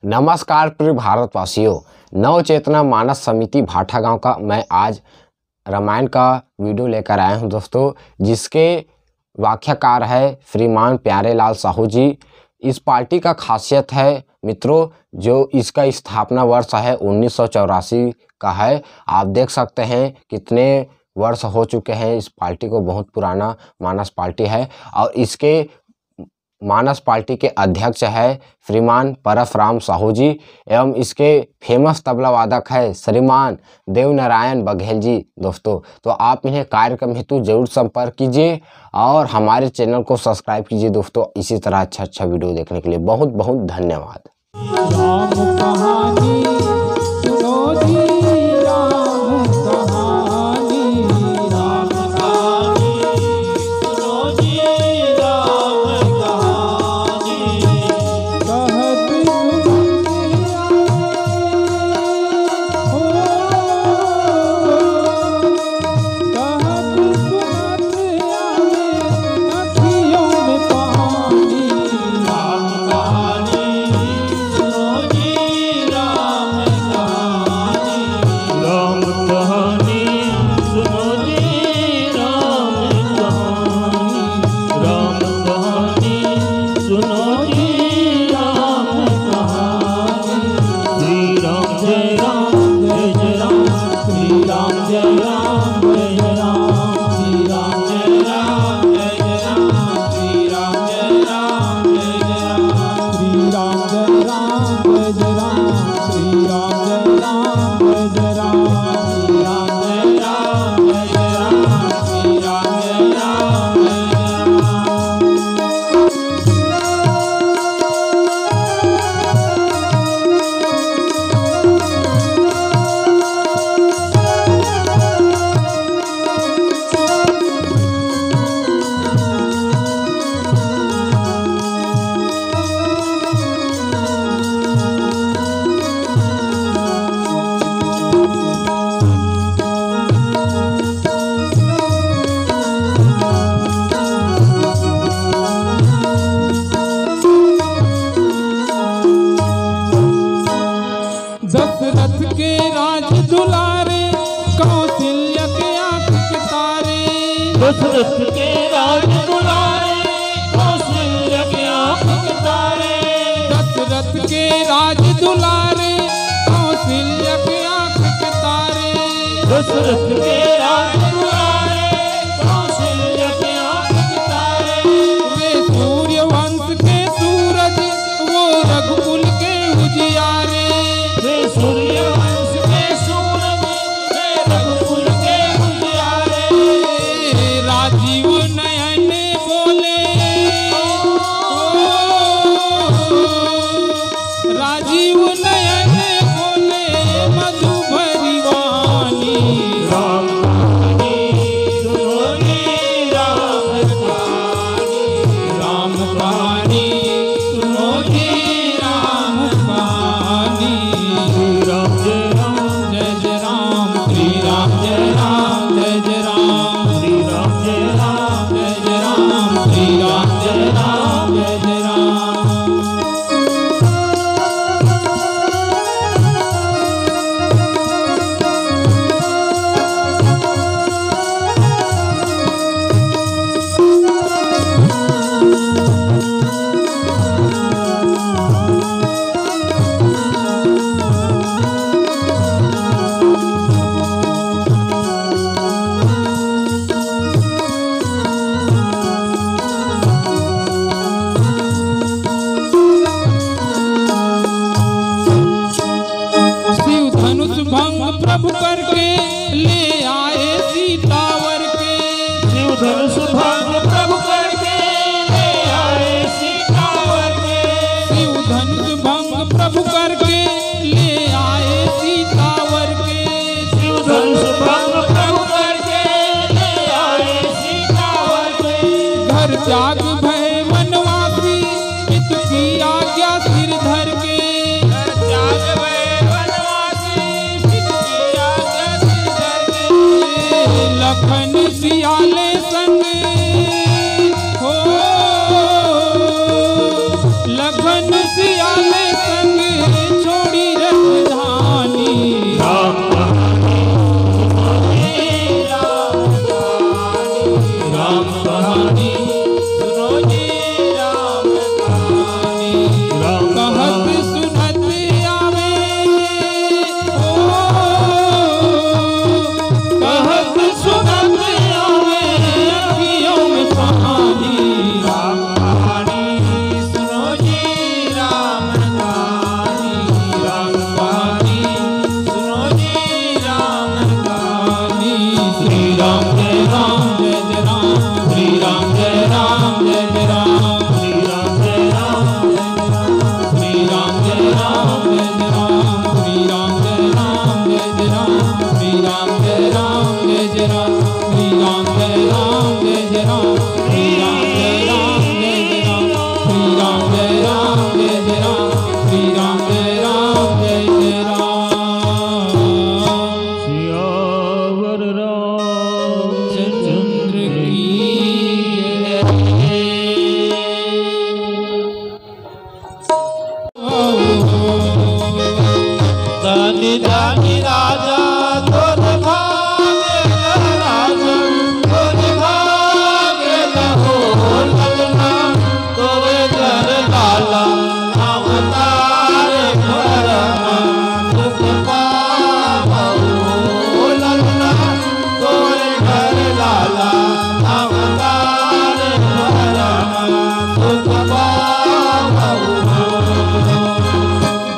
नमस्कार प्रिय भारतवासियों, नव चेतना मानस समिति भाठा गांव का मैं आज रामायण का वीडियो लेकर आया हूं दोस्तों, जिसके व्याख्याकार है श्रीमान प्यारेलाल साहू जी। इस पार्टी का खासियत है मित्रों, जो इसका स्थापना वर्ष है 1984 का है। आप देख सकते हैं कितने वर्ष हो चुके हैं इस पार्टी को, बहुत पुराना मानस पार्टी है। और इसके मानस पार्टी के अध्यक्ष है श्रीमान परसराम साहू जी, एवं इसके फेमस तबला वादक है श्रीमान देवनारायण बघेल जी दोस्तों। तो आप इन्हें कार्यक्रम हेतु जरूर संपर्क कीजिए और हमारे चैनल को सब्सक्राइब कीजिए दोस्तों। इसी तरह अच्छा वीडियो देखने के लिए बहुत बहुत धन्यवाद। राम कहानी सुनो जी, राम कहानी, राम कहानी सुनो जी, राम कहानी। कहत सुनतिया हो, कहत सुनतिया अखियों में पानी। राम कहानी सुनो जी, राम कहानी, राम कहानी सुनो जी, राम कहानी, राम कहानी सुनो जी, राम कहानी। श्री राम जय राम जय जय राम, श्री राम जय राम जय जय राम, श्री राम जय राम जय जय राम, श्री राम जय राम जय जय राम, श्री राम जय राम जय जय राम, श्री राम जय राम जय जय राम, श्री राम जय राम जय जय राम, श्री राम जय राम जय जय दशरथ के राज दुलारे, कौशल्या के आंख के तारे। दशरथ के राज दुलारे, कौशल्या के आंख के तारे। दशरथ के राज दुलारे, कौशल्या के आंख के तारे। दशरथ के राज दुलारे, कौशल्या के आंख के तारे। वे सूर्य वंश के सूरज, वो रघुकुल के उजियारे। सूर्य वंश के सूरज, वे रघुकुल के उजियारे। राजीव नयन बोले, राजीव नयन बोले मधु भरी वाणी। राम कहानी सुनो जी, राम कहानी, राम कहानी सुनो जी, राम कहानी। राम जय राम जय जय राम, श्री राम जय राम जय जय राम, श्री राम जय राम जय जय राम, श्री राम जय राम जय जय राम। शिव धनुष भंग प्रभु करके ले आए सीतावर के। शिव धनुष भंग प्रभु करके ले आए सीतावर के। शिव धनुष भंग प्रभु करके ले आए सीतावर के। शिव धनुष भंग प्रभु करके ले आए सीतावर के। घर त्याग भय वनवासी, पितु की आज्ञा सिर धर के। घर त्याग भय वनवासी, पितु की आज्ञा सिर धर के। लखन सियाले संग हो, लखन सियाले संग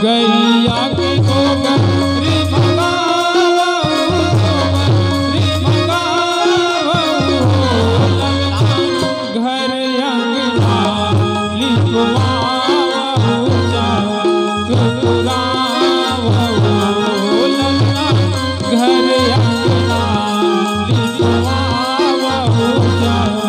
गैया के गोबरी मंगावऊ गोबरी मंगावऊ घर अंगना लिपवावऊ चतुरावऊ ललना घर अंगना लिपवावऊ चतुरावऊ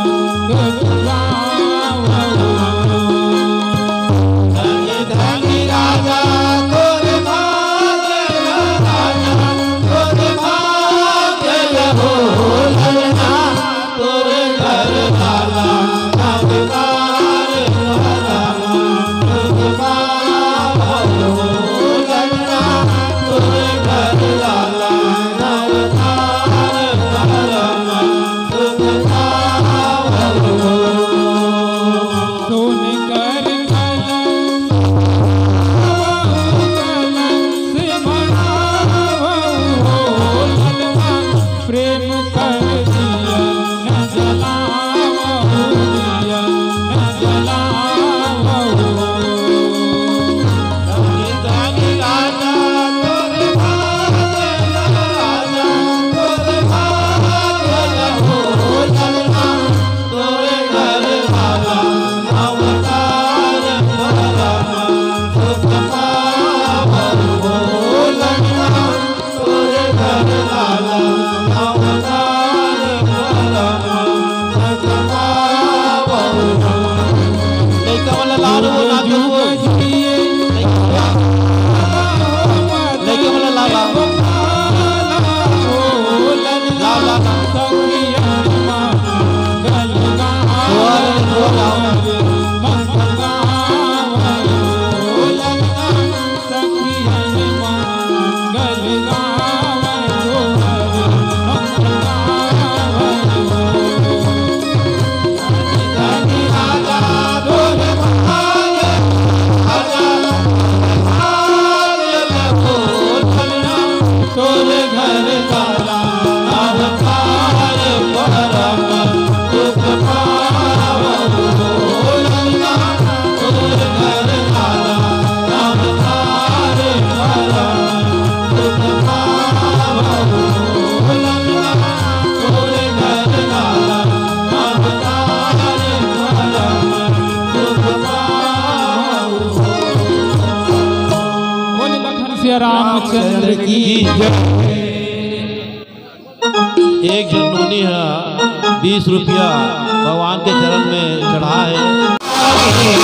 रामचंद्र की जय। एक जनूनी है 20 रुपया भगवान के चरण में चढ़ा है।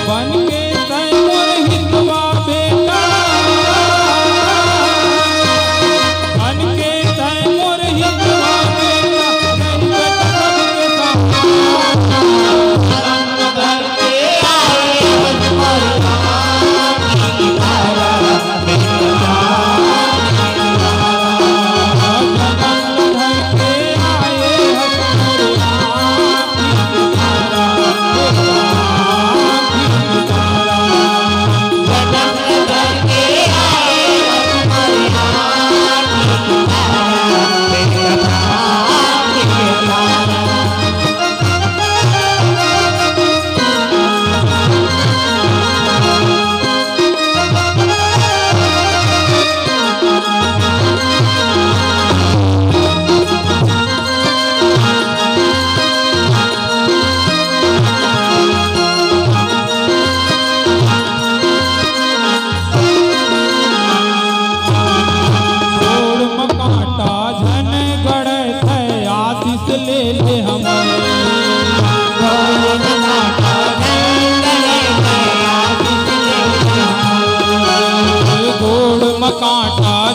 बन के तैमूर हिंदवा बेटा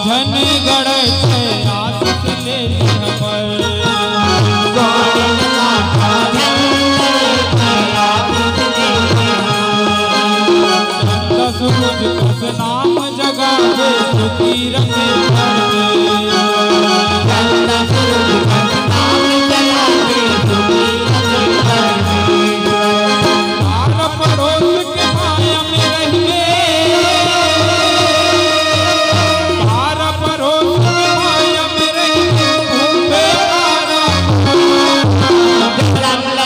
बाझन गढ़ से आशीष ले लिह पर दस बुझ दस नाम जगावे सुखी रखे घर में पार पड़ोस के माया में रहिए पार पड़ोस के माया में रहिए घूमे मारा जन्म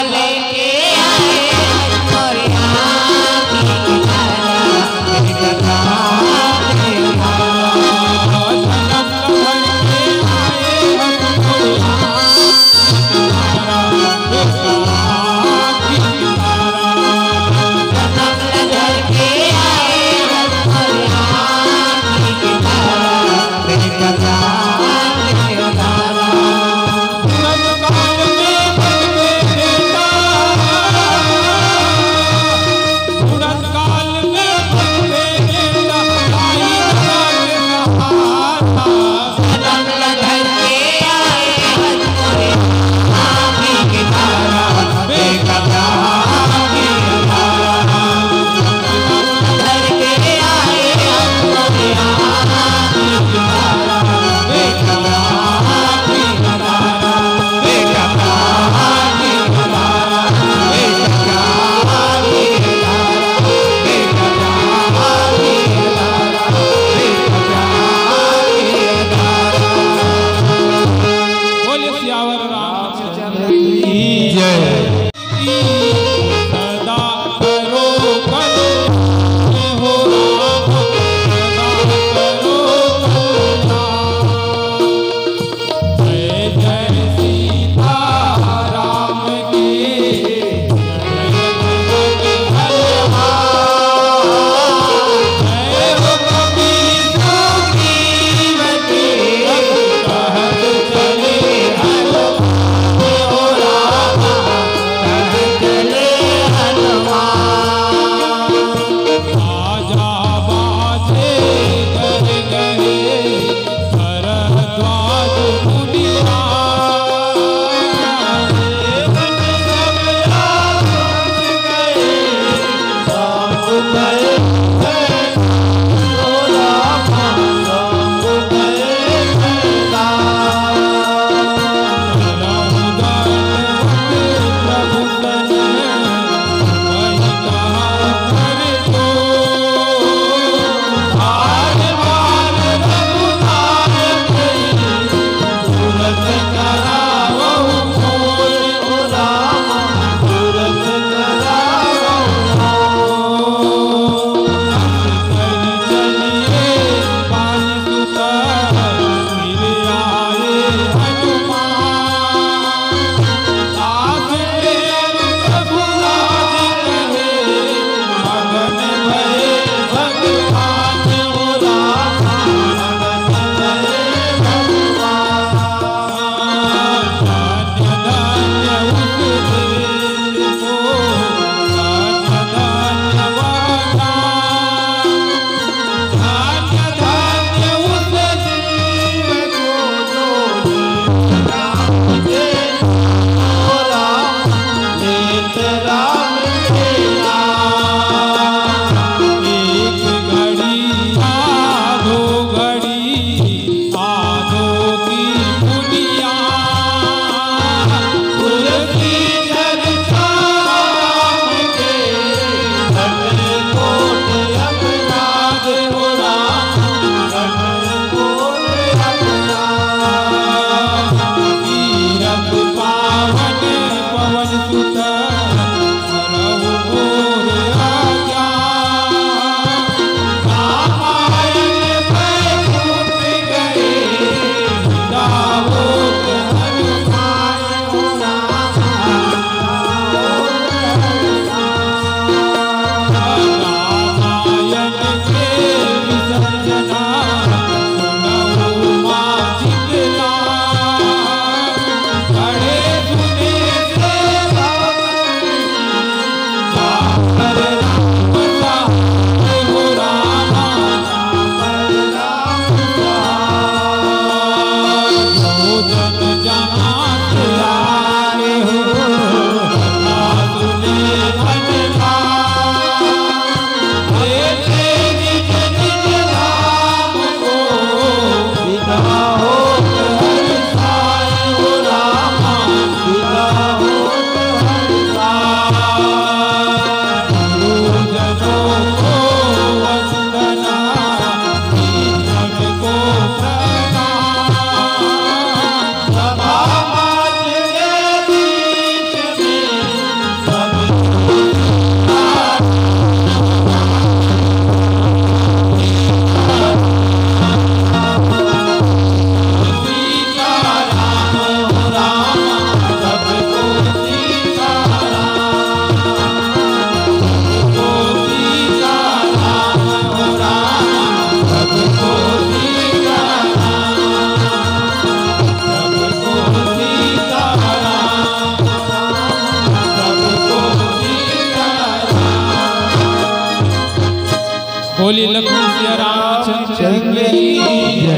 बोली लक्ष्मी सिया रामचंद्र की जय।